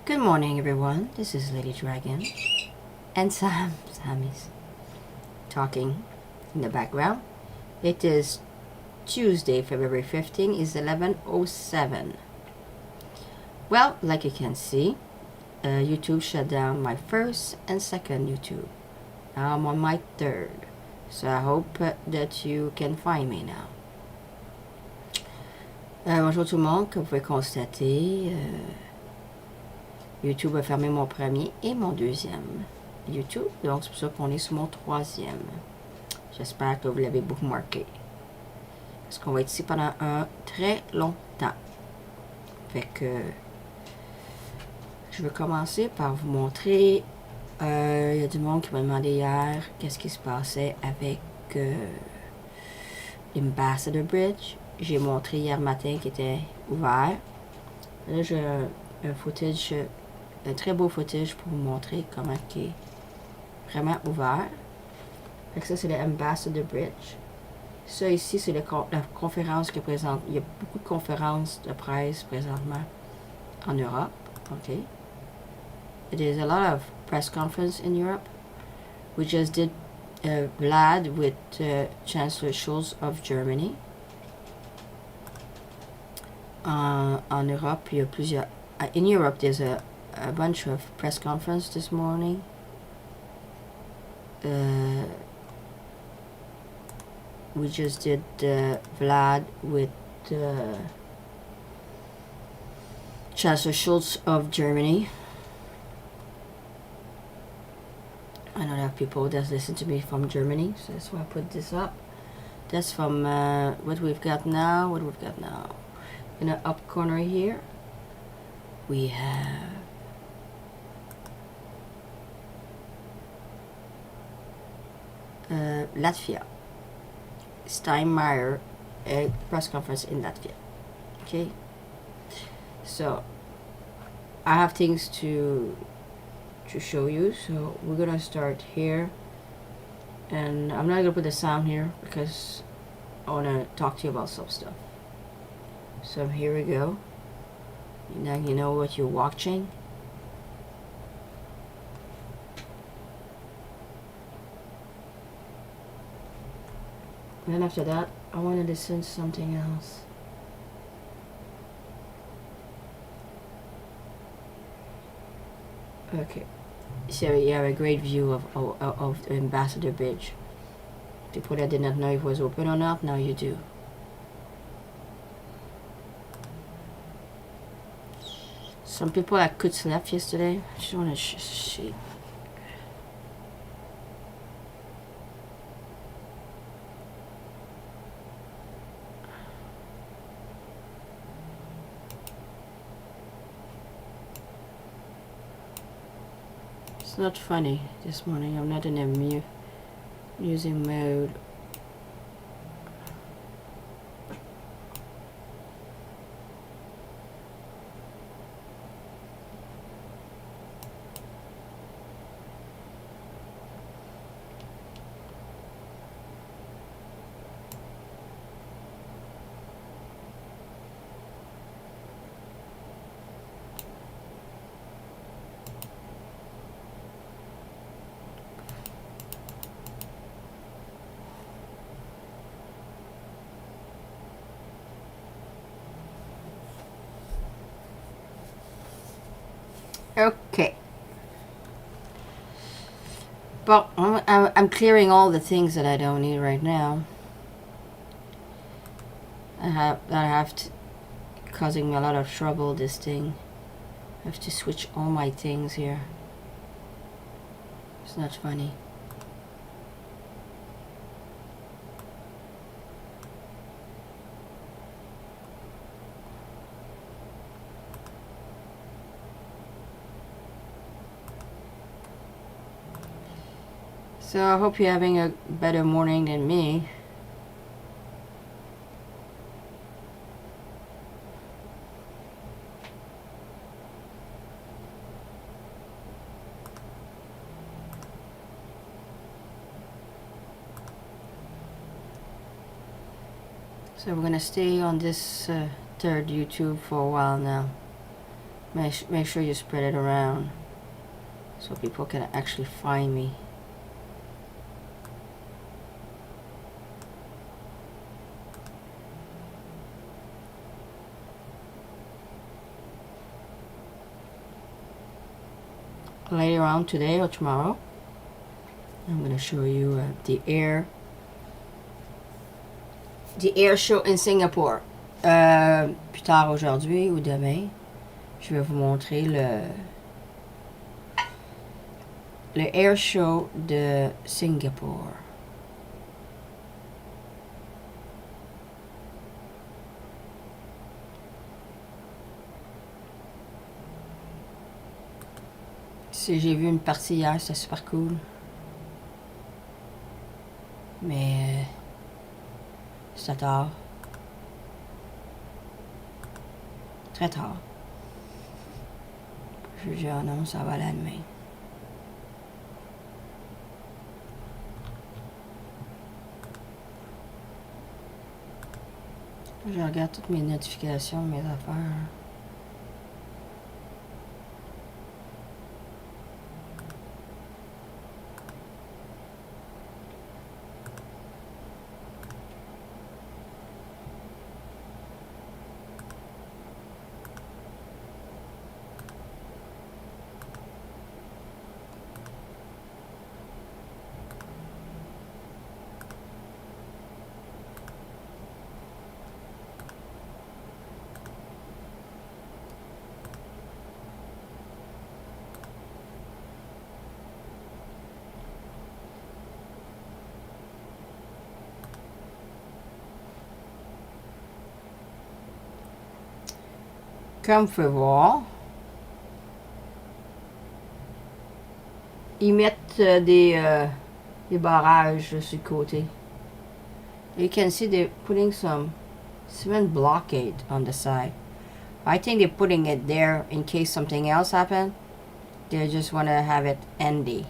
Good morning, everyone. This is Lady Dragon, and Sammy's talking in the background. It is Tuesday, February 15th. It's 11:07. Well, like you can see, YouTube shut down my first and second YouTube. Now I'm on my third, so I hope that you can find me now. Bonjour tout le monde. Comme vous pouvez constater, YouTube a fermé mon premier et mon deuxième YouTube, donc c'est pour ça qu'on est sur mon troisième. J'espère que vous l'avez beaucoup marqué, parce qu'on va être ici pendant un très long temps. Fait que je vais commencer par vous montrer. Il y a du monde qui m'a demandé hier qu'est-ce qui se passait avec l'Ambassador Bridge. J'ai montré hier matin qu'il était ouvert. Là, j'ai un footage, un très beau footage pour vous montrer comment il est vraiment ouvert. Fait que ça, c'est l'Ambassador Bridge. Ça ici, c'est la conférence que présente. Il y a beaucoup de conférences de presse présentement en Europe. OK. There's a lot of press conference in Europe. We just did Vlad with Chancellor Scholz of Germany. En Europe, il y a plusieurs. In Europe, there's a bunch of press conference this morning. We just did Vlad with Chancellor Scholz of Germany. I know there are people that listen to me from Germany, so that's why I put this up. That's from what we've got now. What we've got now. In the up corner here, we have Latvia. Steinmeier, a press conference in Latvia. Okay, so I have things to show you, so we're gonna start here, and I'm not gonna put the sound here because I want to talk to you about some stuff. So here we go. Now you know what you're watching. And then after that, I wanted to send something else. Okay, so you have a great view of the Ambassador Bridge. People that did not know if it was open or not, now you do. Some people at Coute left yesterday. I just want to see. It's not funny this morning. I'm not in a music mode. Okay. But I'm clearing all the things that I don't need right now. Causing me a lot of trouble, this thing. I have to switch all my things here. It's not funny. So I hope you're having a better morning than me. So we're gonna stay on this third YouTube for a while now. Make sure you spread it around so people can actually find me. Later on today or tomorrow, I'm going to show you the air show in Singapour. Plus tard aujourd'hui ou demain, je vais vous montrer le air show de Singapour. Si j'ai vu une partie hier, c'était super cool. Mais c'est tard. Très tard. Je dis, ah non, ça va aller demain. Je regarde toutes mes notifications, mes affaires. Comme vous pouvez voir, ils mettent des barrages sur le côté. You can see they're putting some cement blockade on the side. I think they're putting it there in case something else happens. They just want to have it handy.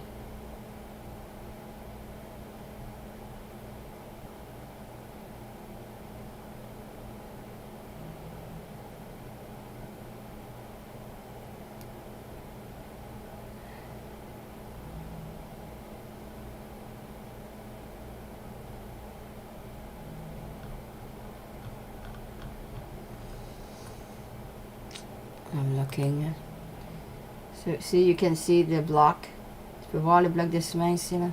I'm looking. So, see, you can see the block. Tu peux voir le bloc de ciment ici, là.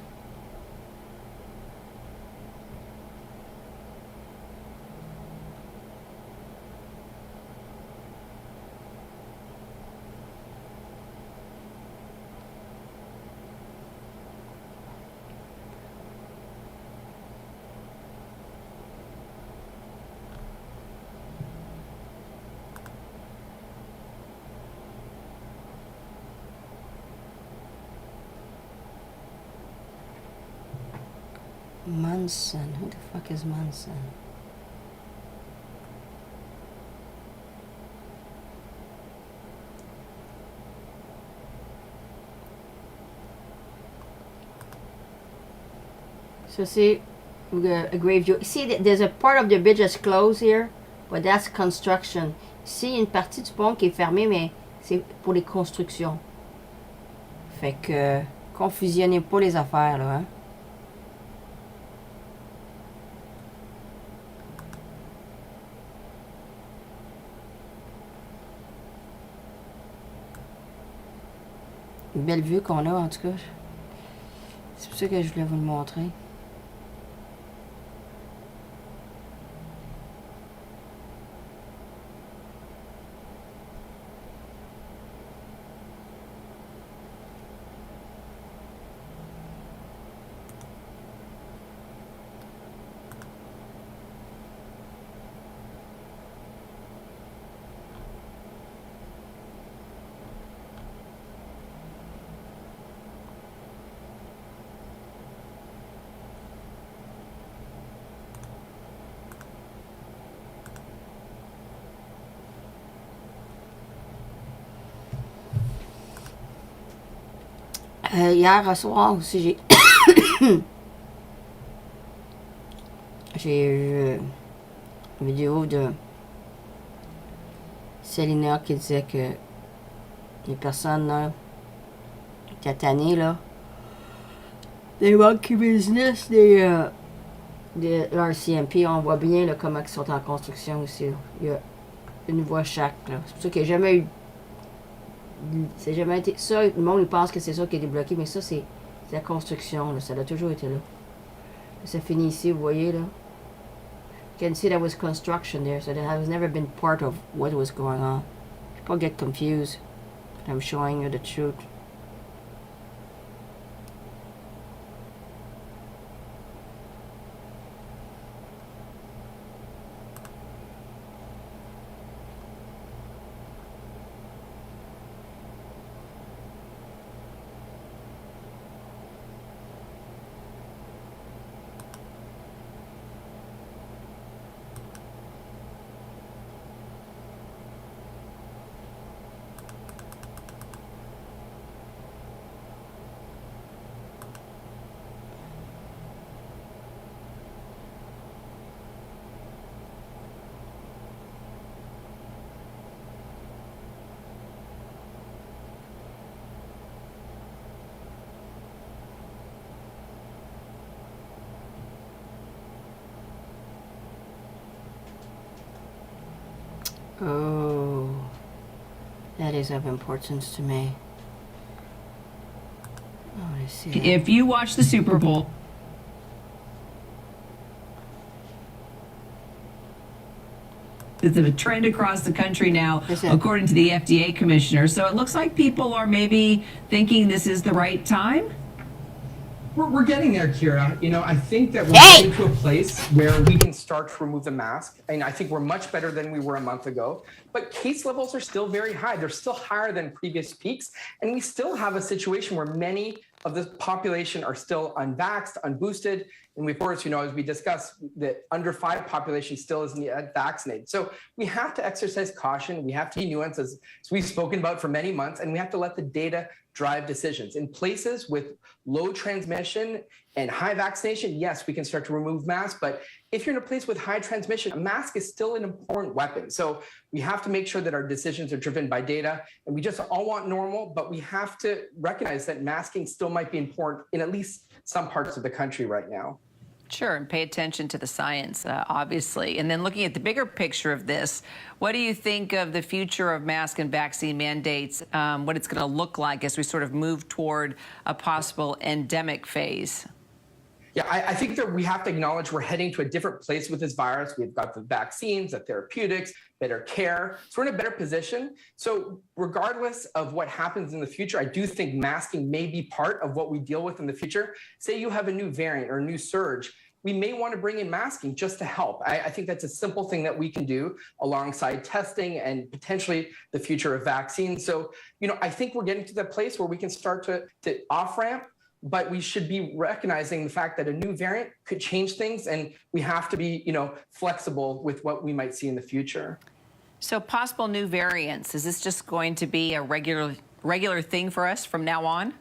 Munson. Who the fuck is Munson? So see, a grave view. See, there's a part of the bridge that's closed here, but that's construction. Ici, il y a une partie du pont qui est fermée, mais c'est pour les constructions. Fait que, confusionnez pas les affaires, là, hein. Une belle vue qu'on a, en tout cas. C'est pour ça que je voulais vous le montrer. Hier soir aussi, j'ai eu une vidéo de Selina qui disait que les personnes là, cette année là, des monkey business, des RCMP, on voit bien là, comment ils sont en construction aussi. Là. Il y a une voie chaque. C'est pour ça qu'il n'y a jamais eu. C'est jamais été. Ça, le monde il pense que c'est ça qui a été bloqué, mais ça, c'est la construction. Là. Ça a toujours été là. Ça finit ici, vous voyez là. You can see there was construction there, so that has never been part of what was going on. People get confused. I'm showing you the truth. Oh, that is of importance to me. Oh, I see that. If you watch the Super Bowl, it's a trend across the country now, according to the FDA commissioner. So it looks like people are maybe thinking this is the right time. We're getting there, Kira. You know, I think that we're getting to a place where we can start to remove the mask. And I think we're much better than we were a month ago. But case levels are still very high. They're still higher than previous peaks. And we still have a situation where many of the population are still unvaxxed, unboosted. And we, of course, you know, as we discussed, the under 5 population still isn't yet vaccinated. So we have to exercise caution. We have to be nuanced, as we've spoken about for many months, and we have to let the data drive decisions. In places with low transmission and high vaccination, yes, we can start to remove masks. But if you're in a place with high transmission, a mask is still an important weapon. So we have to make sure that our decisions are driven by data. And we just all want normal, but we have to recognize that masking still might be important in at least some parts of the country right now. Sure, and pay attention to the science, obviously. And then looking at the bigger picture of this, what do you think of the future of mask and vaccine mandates, what it's going to look like as we sort of move toward a possible endemic phase? Yeah, I think that we have to acknowledge we're heading to a different place with this virus. We've got the vaccines, the therapeutics, better care. So we're in a better position. So regardless of what happens in the future, I do think masking may be part of what we deal with in the future. Say you have a new variant or a new surge, we may want to bring in masking just to help. I think that's a simple thing that we can do alongside testing and potentially the future of vaccines. So, you know, I think we're getting to that place where we can start to off-ramp, but we should be recognizing the fact that a new variant could change things, and we have to be, you know, flexible with what we might see in the future. So possible new variants, is this just going to be a regular thing for us from now on?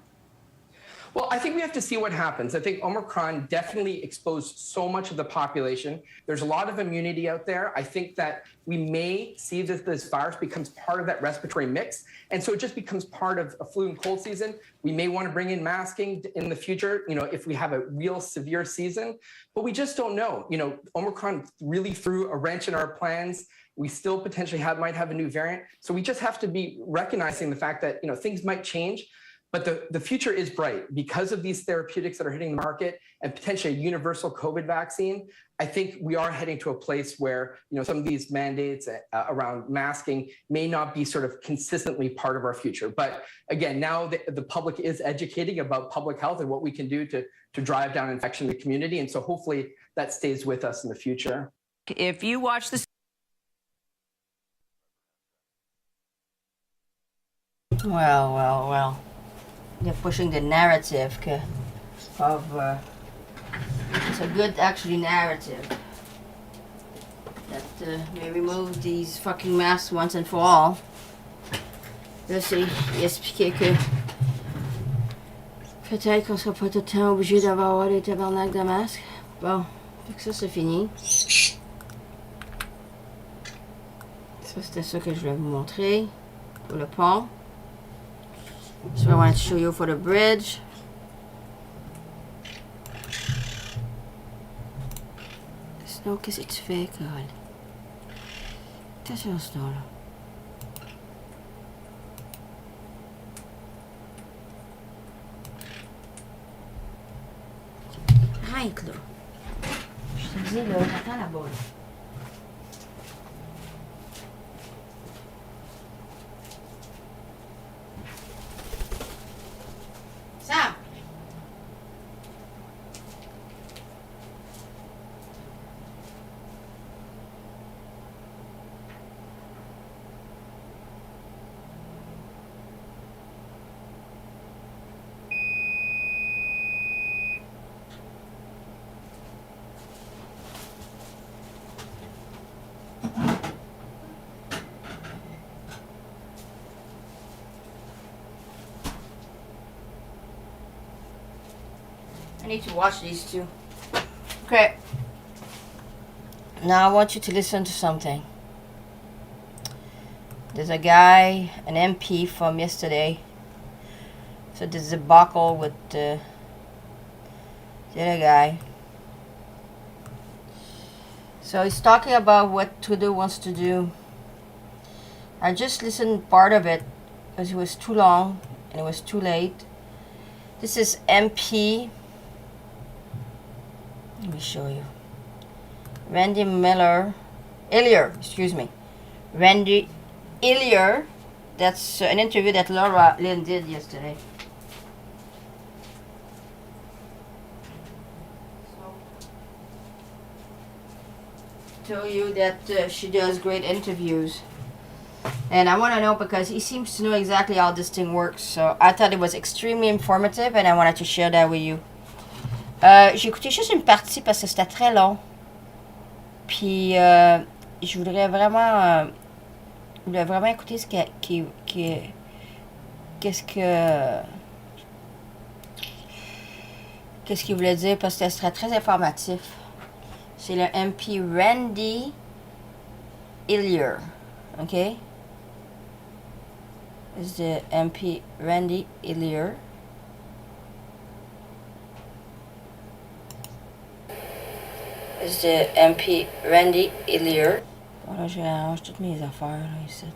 Well, I think we have to see what happens. I think Omicron definitely exposed so much of the population. There's a lot of immunity out there. I think that we may see that this virus becomes part of that respiratory mix. And so it just becomes part of a flu and cold season. We may want to bring in masking in the future, you know, if we have a real severe season, but we just don't know. You know, Omicron really threw a wrench in our plans. We still potentially might have a new variant. So we just have to be recognizing the fact that, you know, things might change. But the future is bright because of these therapeutics that are hitting the market and potentially a universal COVID vaccine. I think we are heading to a place where, you know, some of these mandates around masking may not be sort of consistently part of our future. But again, now the public is educating about public health and what we can do to drive down infection in the community. And so hopefully that stays with us in the future. If you watch this. Well. They're pushing the narrative of it's a good actually narrative that may remove these fucking masks once and for all. Là, c'est expliquer que peut-être qu'on sera pas tout le temps obligé d'avoir des tabarnak de masques. Bon, fait que ça c'est fini. Ça c'était ça que je voulais vous montrer pour le pont. So I wanted to show you for the bridge. Snow, qu'est-ce que tu fais, Carole? Attention au snow, là. Arrête, là. Je te dis, là, j'attends là-bas, là. Sam! I need to watch these two. Okay. Now I want you to listen to something. There's a guy, an MP from yesterday. So this debacle with the other guy. So he's talking about what Trudeau wants to do. I just listened part of it because it was too long and it was too late. This is MP. Let me show you. Randy Illier, excuse me. Randy Illier. That's an interview that Laura Lynn did yesterday. So, tell you that she does great interviews. And I want to know because he seems to know exactly how this thing works. So I thought it was extremely informative and I wanted to share that with you. J'ai écouté juste une partie parce que c'était très long. Puis, je voudrais vraiment écouter qu'est-ce qu'il voulait dire parce que ce serait très informatif. C'est le MP Randy Illier. OK? It's the MP Randy Illier. It's the MP Randy Illier. Voilà, j'arrange toutes mes affaires là, ici. Là.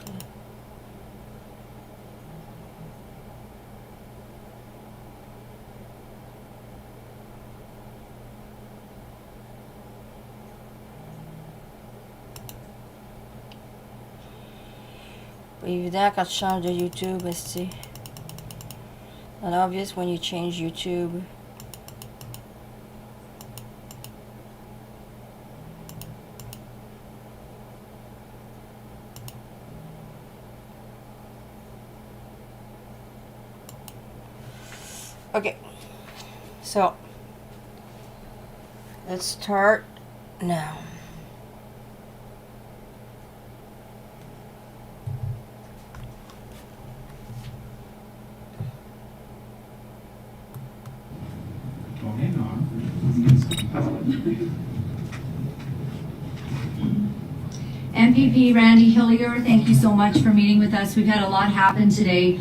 Pas évident quand tu changes de YouTube, c'est not obvious when you change YouTube. Okay, so let's start now. Hang on. MPP Randy Hillier, thank you so much for meeting with us. We've had a lot happen today.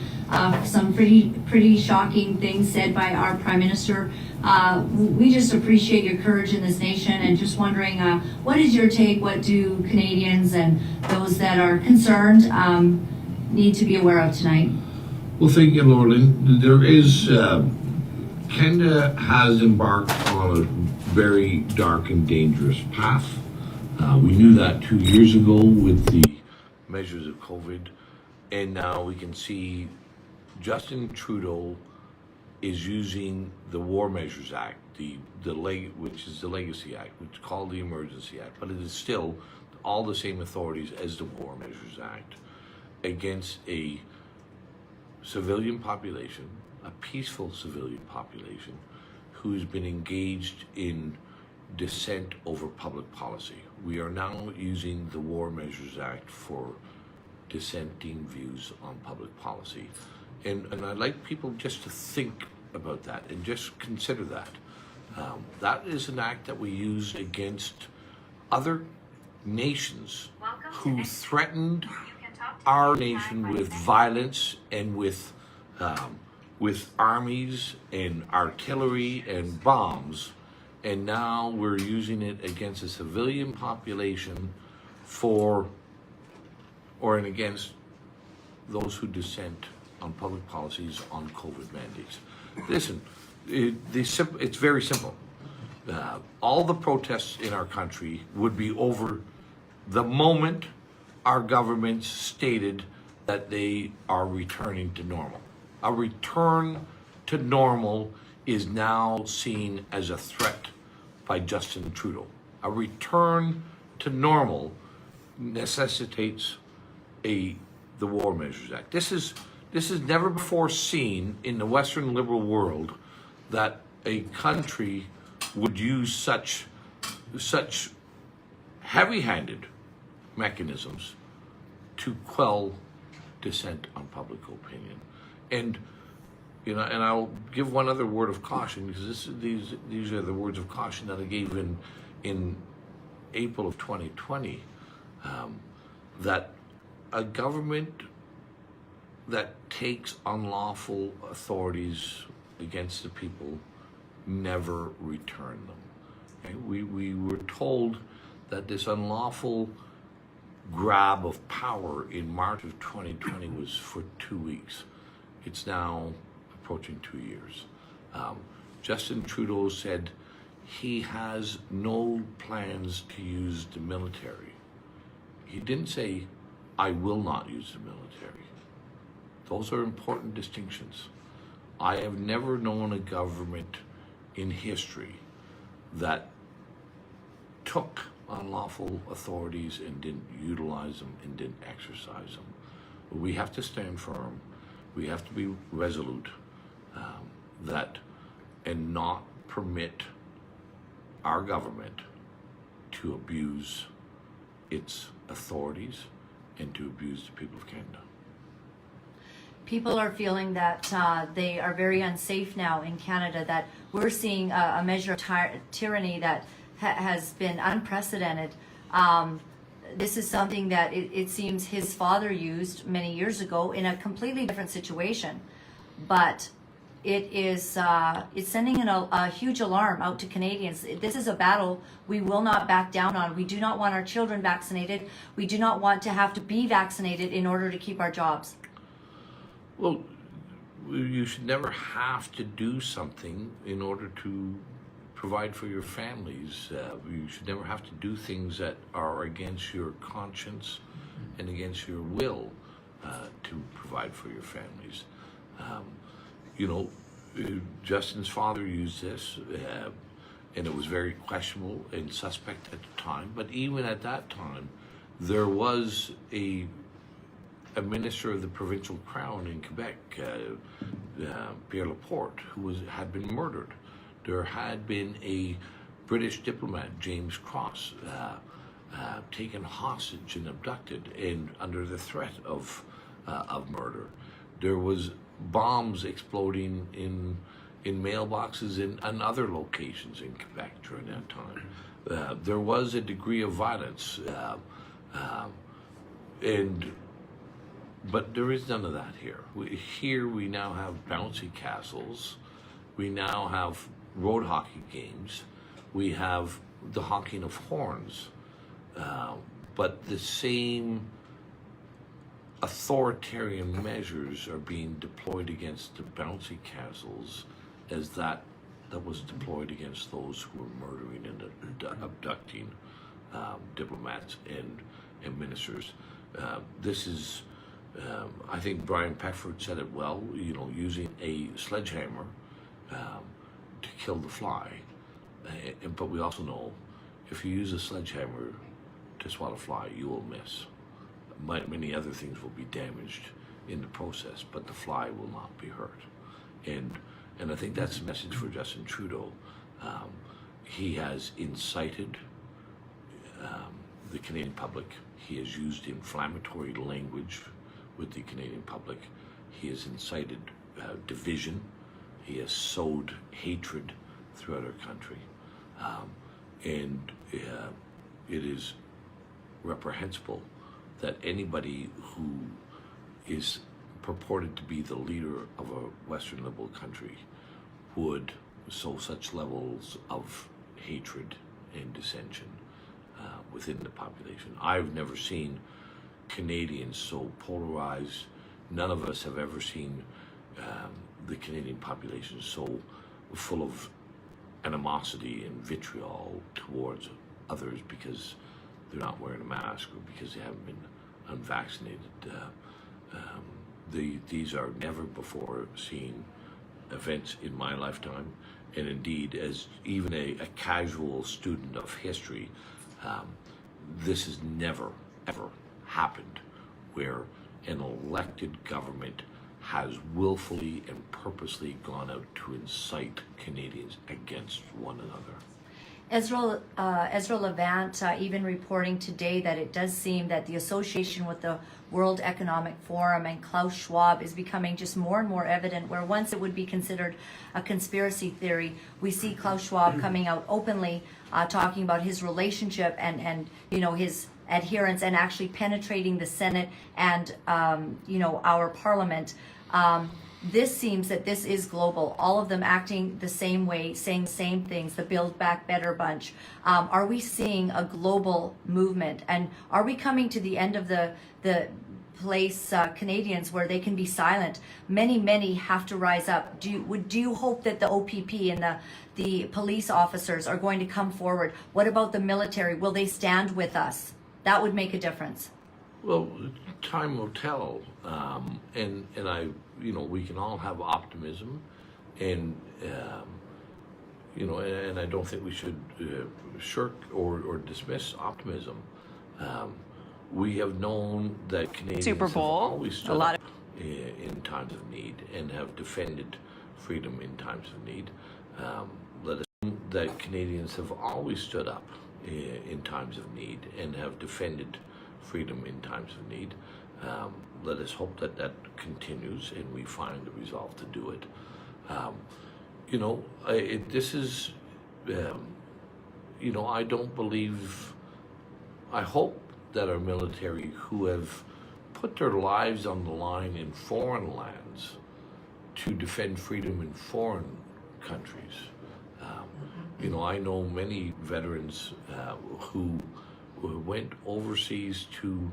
Some pretty shocking things said by our Prime Minister. We just appreciate your courage in this nation and just wondering, what is your take? What do Canadians and those that are concerned need to be aware of tonight? Well, thank you, Lauren. There is, Canada has embarked on a very dark and dangerous path. We knew that 2 years ago with the measures of COVID, and now we can see Justin Trudeau is using the War Measures Act, which is the Legacy Act, which is called the Emergency Act, but it is still all the same authorities as the War Measures Act against a civilian population, a peaceful civilian population, who's been engaged in dissent over public policy. We are now using the War Measures Act for dissenting views on public policy. And I'd like people just to think about that and just consider that. That is an act that we use against other nations who threatened our nation with violence and with with armies and artillery and bombs, and now we're using it against a civilian population and against those who dissent on public policies on COVID mandates. Listen, it's very simple. All the protests in our country would be over the moment our governments stated that they are returning to normal. A return to normal is now seen as a threat by Justin Trudeau. A return to normal necessitates the War Measures Act. This is never before seen in the Western liberal world, that a country would use such heavy-handed mechanisms to quell dissent on public opinion. And and I'll give one other word of caution, because these are the words of caution that I gave in April of 2020, that a government that takes unlawful authorities against the people never return them. Okay? We were told that this unlawful grab of power in March of 2020 was for 2 weeks. It's now approaching 2 years. Justin Trudeau said he has no plans to use the military. He didn't say, I will not use the military. Those are important distinctions. I have never known a government in history that took unlawful authorities and didn't utilize them and didn't exercise them. We have to stand firm. We have to be resolute, and not permit our government to abuse its authorities and to abuse the people of Canada. People are feeling that they are very unsafe now in Canada, that we're seeing a measure of tyranny that has been unprecedented. This is something that it seems his father used many years ago in a completely different situation, but it's sending a huge alarm out to Canadians. This is a battle we will not back down on. We do not want our children vaccinated. We do not want to have to be vaccinated in order to keep our jobs. Well, you should never have to do something in order to provide for your families. You should never have to do things that are against your conscience and against your will to provide for your families. Justin's father used this, and it was very questionable and suspect at the time. But even at that time, there was a minister of the provincial crown in Quebec, Pierre Laporte, who had been murdered. There had been a British diplomat, James Cross, taken hostage and abducted, and under the threat of murder. There was bombs exploding in mailboxes and other locations in Quebec during that time. There was a degree of violence, but there is none of that here. Here we now have bouncy castles. We now have road hockey games. We have the honking of horns. But the same authoritarian measures are being deployed against the bouncy castles as that was deployed against those who were murdering and abducting diplomats and ministers. This is, I think Brian Peckford said it well, using a sledgehammer to kill the fly. But we also know if you use a sledgehammer to swat a fly, you will miss. Many other things will be damaged in the process, but the fly will not be hurt. And I think that's the message for Justin Trudeau. He has incited the Canadian public. He has used inflammatory language with the Canadian public. He has incited division. He has sowed hatred throughout our country. And it is reprehensible that anybody who is purported to be the leader of a Western liberal country would sow such levels of hatred and dissension within the population. I've never seen Canadians so polarized. None of us have ever seen the Canadian population so full of animosity and vitriol towards others because they're not wearing a mask or because they haven't been unvaccinated. These are never before seen events in my lifetime, and indeed, as even a casual student of history, this has never, ever happened where an elected government has willfully and purposely gone out to incite Canadians against one another. Ezra Levant even reporting today that it does seem that the association with the World Economic Forum and Klaus Schwab is becoming just more and more evident, where once it would be considered a conspiracy theory, we see Klaus Schwab coming out openly talking about his relationship and you know, his adherence and actually penetrating the Senate and you know, our parliament. This seems that this is global, all of them acting the same way, saying the same things, the Build Back Better bunch. Are we seeing a global movement? And are we coming to the end of the place, Canadians, where they can be silent? Many have to rise up. Do you hope that the OPP and the police officers are going to come forward? What about the military? Will they stand with us? That would make a difference. Well, time will tell, and I, you know, we can all have optimism, and you know, and I don't think we should shirk or dismiss optimism. We have known that Canadians Super Bowl, have always stood up in times of need and have defended freedom in times of need. Let us know that Canadians have always stood up in times of need and have defended freedom in times of need. Let us hope that that continues and we find the resolve to do it. You know, this is, you know, I don't believe, I hope that our military, who have put their lives on the line in foreign lands to defend freedom in foreign countries. You know, I know many veterans who went overseas to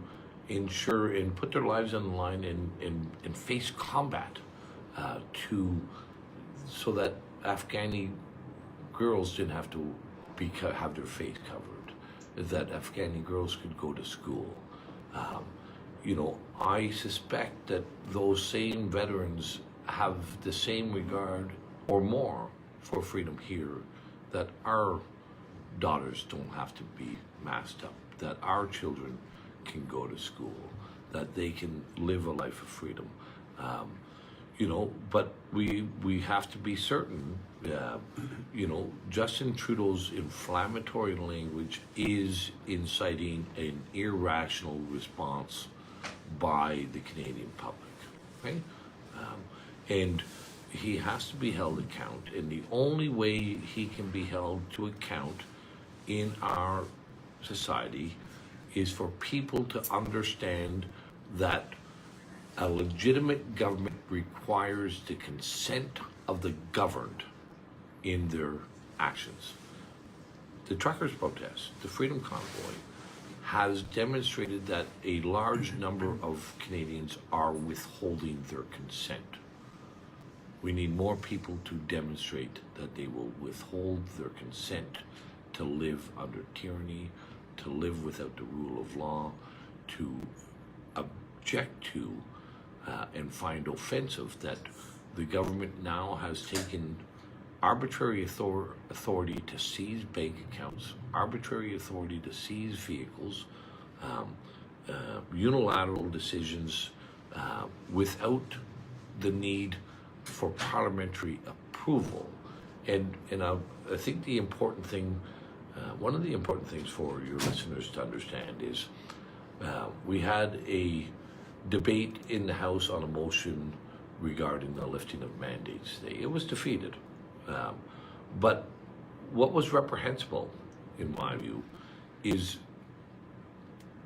ensure and put their lives on the line and face combat so that Afghani girls didn't have to have their face covered, that Afghani girls could go to school. You know, I suspect that those same veterans have the same regard or more for freedom here, that our daughters don't have to be masked up, that our children can go to school, that they can live a life of freedom. You know, but we have to be certain, you know, Justin Trudeau's inflammatory language is inciting an irrational response by the Canadian public, right? And he has to be held account, and the only way he can be held to account in our society is for people to understand that a legitimate government requires the consent of the governed in their actions. The truckers' protest, the Freedom Convoy, has demonstrated that a large number of Canadians are withholding their consent. We need more people to demonstrate that they will withhold their consent to live under tyranny, to live without the rule of law, to object to and find offensive that the government now has taken arbitrary authority to seize bank accounts, arbitrary authority to seize vehicles, unilateral decisions without the need for parliamentary approval. And I think the important thing, one of the important things for your listeners to understand is we had a debate in the House on a motion regarding the lifting of mandates. It was defeated. But what was reprehensible, in my view, is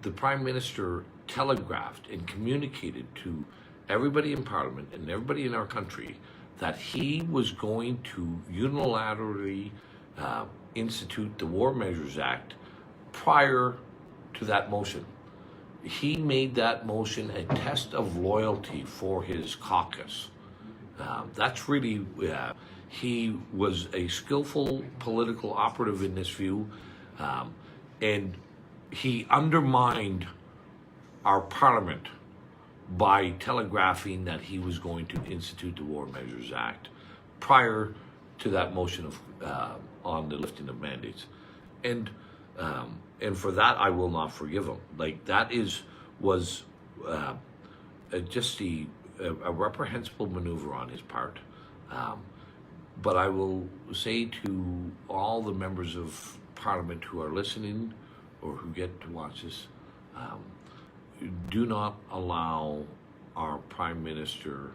the Prime Minister telegraphed and communicated to everybody in Parliament and everybody in our country that he was going to unilaterally institute the War Measures Act prior to that motion. He made that motion a test of loyalty for his caucus. That's really, he was a skillful political operative in this view, and he undermined our Parliament by telegraphing that he was going to institute the War Measures Act prior to that motion of on the lifting of mandates, and for that I will not forgive him. Like that was just a reprehensible maneuver on his part. But I will say to all the members of Parliament who are listening or who get to watch this, do not allow our Prime Minister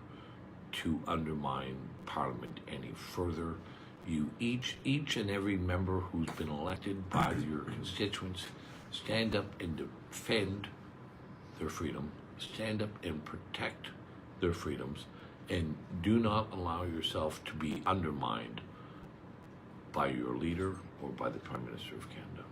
to undermine Parliament any further. You each and every member who's been elected by your constituents, stand up and defend their freedom, stand up and protect their freedoms, and do not allow yourself to be undermined by your leader or by the Prime Minister of Canada.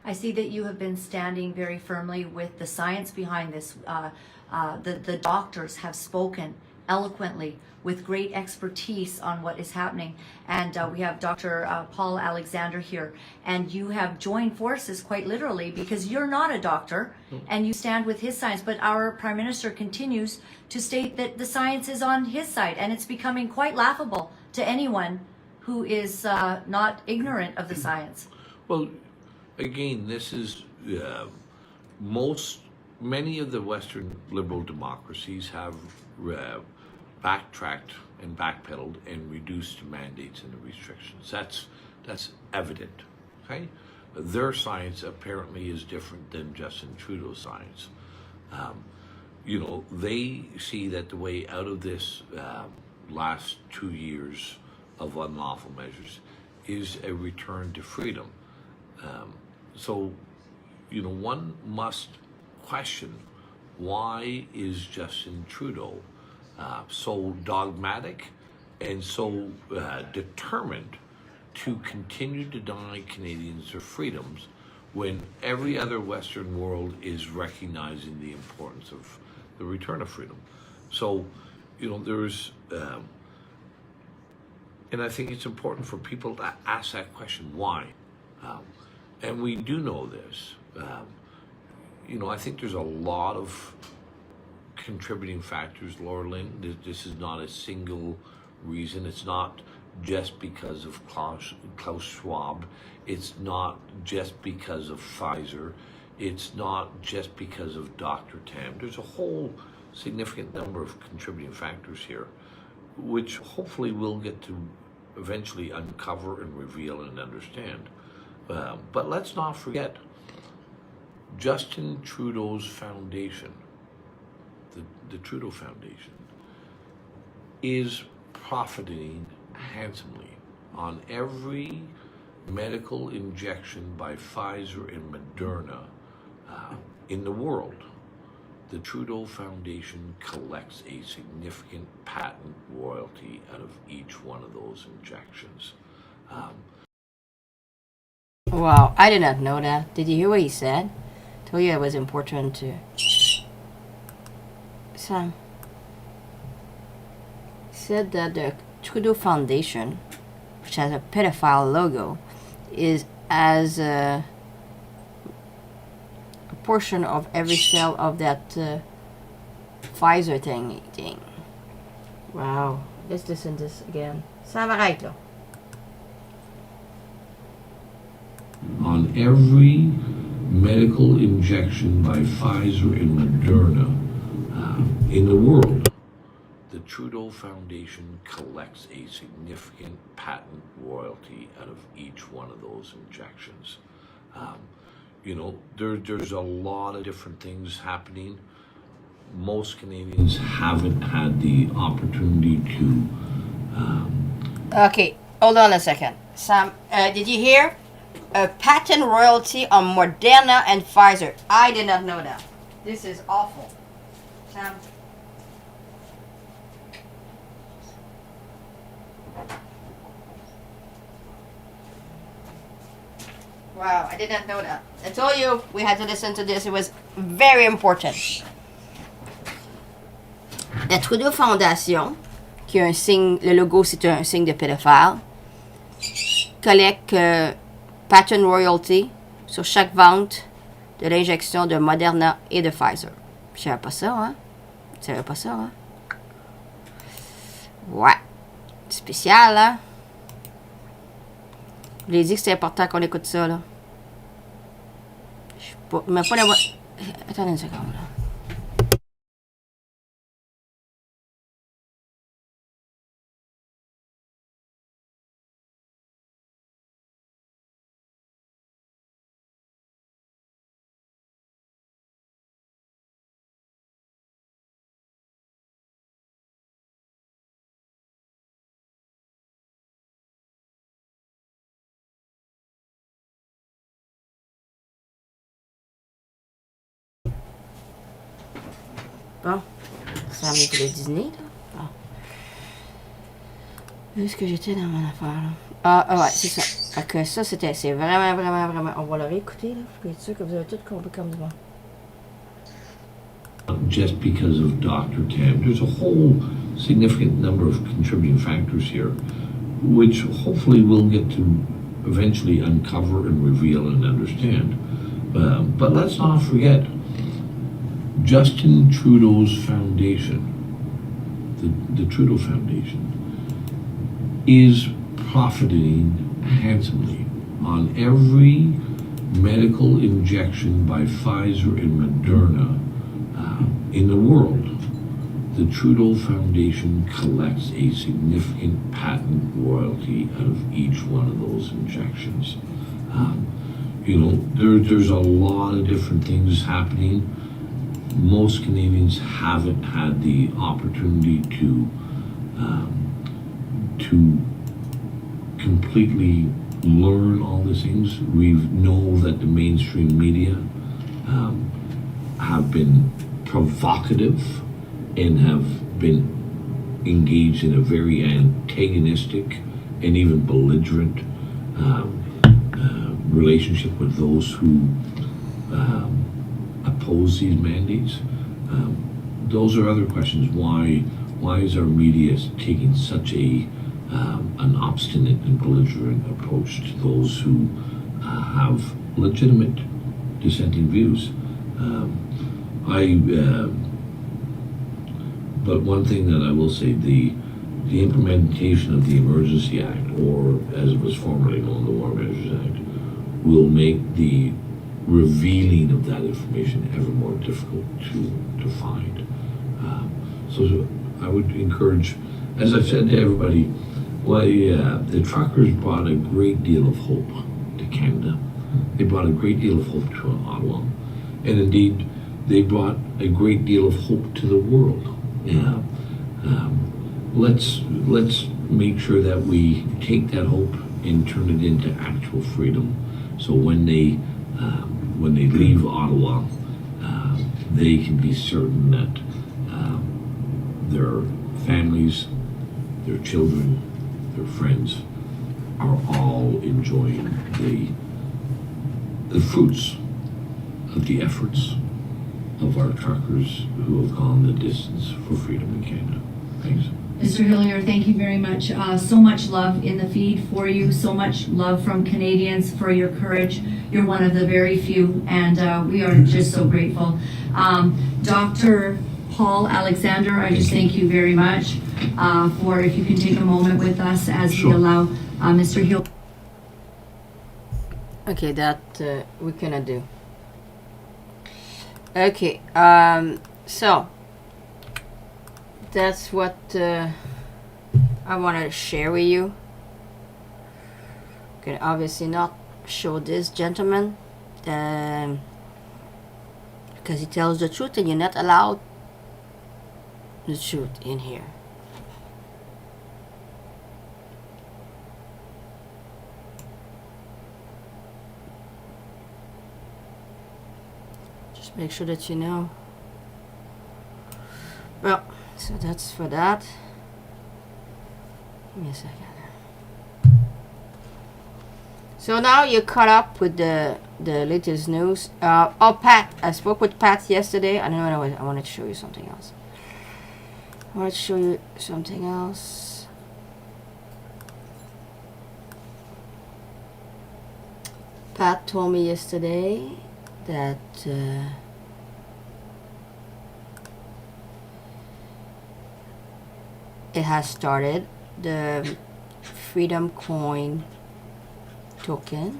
I see that you have been standing very firmly with the science behind this. The doctors have spoken eloquently with great expertise on what is happening. And we have Dr. Paul Alexander here. And you have joined forces quite literally because you're not a doctor and you stand with his science. But our Prime Minister continues to state that the science is on his side. And it's becoming quite laughable to anyone who is not ignorant of the science. Well, again, this is many of the Western liberal democracies have backtracked and backpedaled and reduced mandates and the restrictions. That's evident. Okay, their science apparently is different than Justin Trudeau's science. You know, they see that the way out of this last 2 years of unlawful measures is a return to freedom. So, you know, one must question, why is Justin Trudeau so dogmatic and so determined to continue to deny Canadians their freedoms when every other Western world is recognizing the importance of the return of freedom? So, you know, there's, and I think it's important for people to ask that question, why? And we do know this. You know, I think there's a lot of contributing factors, Laura Lynn. This is not a single reason. It's not just because of Klaus Schwab. It's not just because of Pfizer. It's not just because of Dr. Tam. There's a whole significant number of contributing factors here, which hopefully we'll get to eventually uncover and reveal and understand. But let's not forget, Justin Trudeau's foundation, the Trudeau Foundation, is profiting handsomely on every medical injection by Pfizer and Moderna in the world. The Trudeau Foundation collects a significant patent royalty out of each one of those injections. Wow, I did not know that. Did you hear what he said? I told you it was important to... So, he said that the Trudeau Foundation, which has a pedophile logo, is as a portion of every cell of that Pfizer thing. Wow, let's listen to this again. Ça m'arrête là. On every medical injection by Pfizer and Moderna in the world, the Trudeau Foundation collects a significant patent royalty out of each one of those injections. You know, there's a lot of different things happening. Most Canadians haven't had the opportunity to... Okay, hold on a second. Sam, did you hear? A patent royalty on Moderna and Pfizer. I did not know that. This is awful. Sam. Wow, I did not know that. I told you we had to listen to this. It was very important. La Trudeau Foundation, qui a un signe, le logo c'est un signe de pédophile, collecte patent royalty sur chaque vente de l'injection de Moderna et de Pfizer. Je savais pas ça, hein? Tu savais pas ça, hein? Ouais. Spécial, hein? Je l'ai dit que c'est important qu'on écoute ça, là. Je sais pas, mais pas la voix. Attendez une seconde, là. Bon, ça va être le Disney, là. Ah. Où est-ce que j'étais dans mon affaire, là? Ah ouais, c'est ça. Fait que ça, c'est vraiment... On va le réécouter, là. Faut être sûr que vous avez tout compris comme moi. Just because of Dr. Tam, there's a whole significant number of contributing factors here, which hopefully we'll get to eventually uncover and reveal and understand. But let's not forget, Justin Trudeau's foundation, the Trudeau Foundation, is profiting handsomely on every medical injection by Pfizer and Moderna in the world. The Trudeau Foundation collects a significant patent royalty out of each one of those injections. You know, there's a lot of different things happening. Most Canadians haven't had the opportunity to completely learn all these things. We know that the mainstream media have been provocative and have been engaged in a very antagonistic and even belligerent relationship with those who oppose these mandates. Those are other questions. Why is our media taking such an obstinate and belligerent approach to those who have legitimate dissenting views? But one thing that I will say, the implementation of the Emergency Act, or as it was formerly known, the War Measures Act, will make the revealing of that information ever more difficult to find. So I would encourage, as I've said to everybody, the truckers brought a great deal of hope to Canada. They brought a great deal of hope to Ottawa. And indeed, they brought a great deal of hope to the world. Let's make sure that we take that hope and turn it into actual freedom. So when they leave Ottawa, they can be certain that their families, their children, their friends are all enjoying the fruits of the efforts of our truckers who have gone the distance for freedom in Canada. Thanks. Mr. Hillier, thank you very much. So much love in the feed for you, so much love from Canadians for your courage. You're one of the very few, and we are just so grateful. Dr. Paul Alexander, I just thank you very much for, if you can take a moment with us as we allow Mr. Hill. Okay, that we cannot do. Okay, so that's what I wanted to share with you. Can obviously not show this gentleman because he tells the truth, and you're not allowed the truth in here. Just make sure that you know. Well, so that's for that. Give me a second. So now you're caught up with the latest news. Oh, Pat. I spoke with Pat yesterday. I don't know. I wanted to show you something else. Pat told me yesterday that it has started, the Freedom Coin token.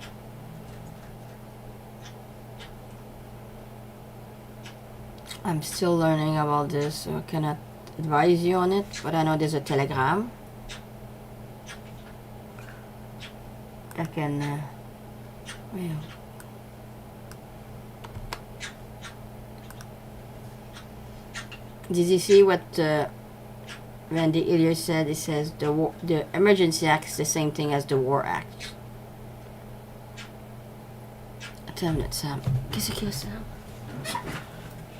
I'm still learning about this, so I cannot advise you on it, but I know there's a Telegram. I can well, did you see what Randy Hillier said? He says the Emergency Act is the same thing as the War Act. Attends une minute, Sam. Qu'est-ce qu'il y a, Sam?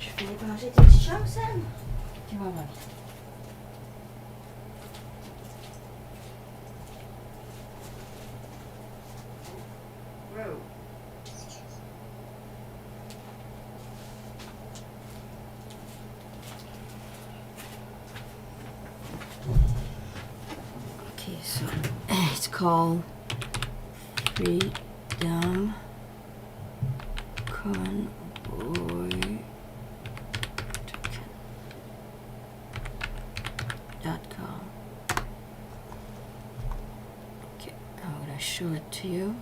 Je fais éponger tes petites choses, Sam. Tu vas voir. Okay, so it's called Freedom Convoy Token.com. Okay, I'm gonna show it to you.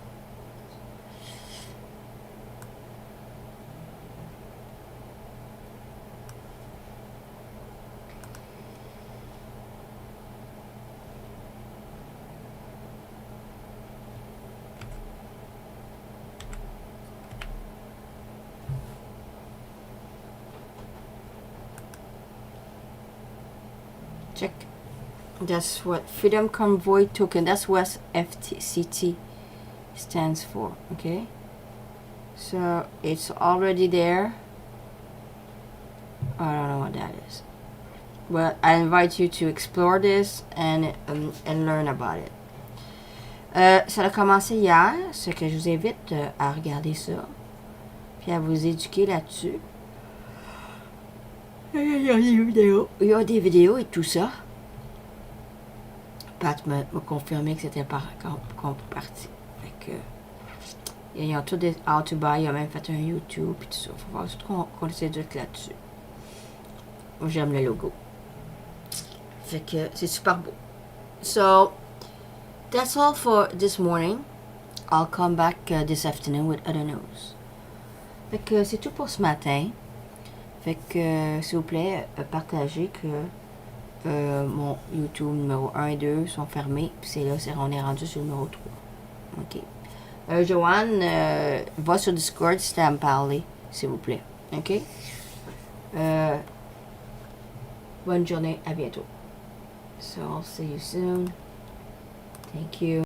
Check. That's what Freedom Convoy Token, that's what FTCT stands for. Okay, so it's already there. I don't know what that is, but I invite you to explore this and learn about it. Ça a commencé hier, ce que je vous invite à regarder ça, puis à vous éduquer là-dessus. Il y a des vidéos et tout ça. Pat m'a confirmé que c'était parti. Fait que, ils ont tout des how to buy, ils ont même fait un YouTube et tout ça. Faut voir surtout qu'on s'éduque là-dessus. J'aime le logo. Fait que c'est super beau. So, that's all for this morning. I'll come back this afternoon with other news. Fait que c'est tout pour ce matin. Fait que, s'il vous plaît, partagez que mon YouTube numéro 1 et 2 sont fermés. Puis c'est là, on est rendu sur le numéro 3. OK. Joanne, va sur Discord si t'as à me parler, s'il vous plaît. OK? Bonne journée, à bientôt. So, I'll see you soon. Thank you.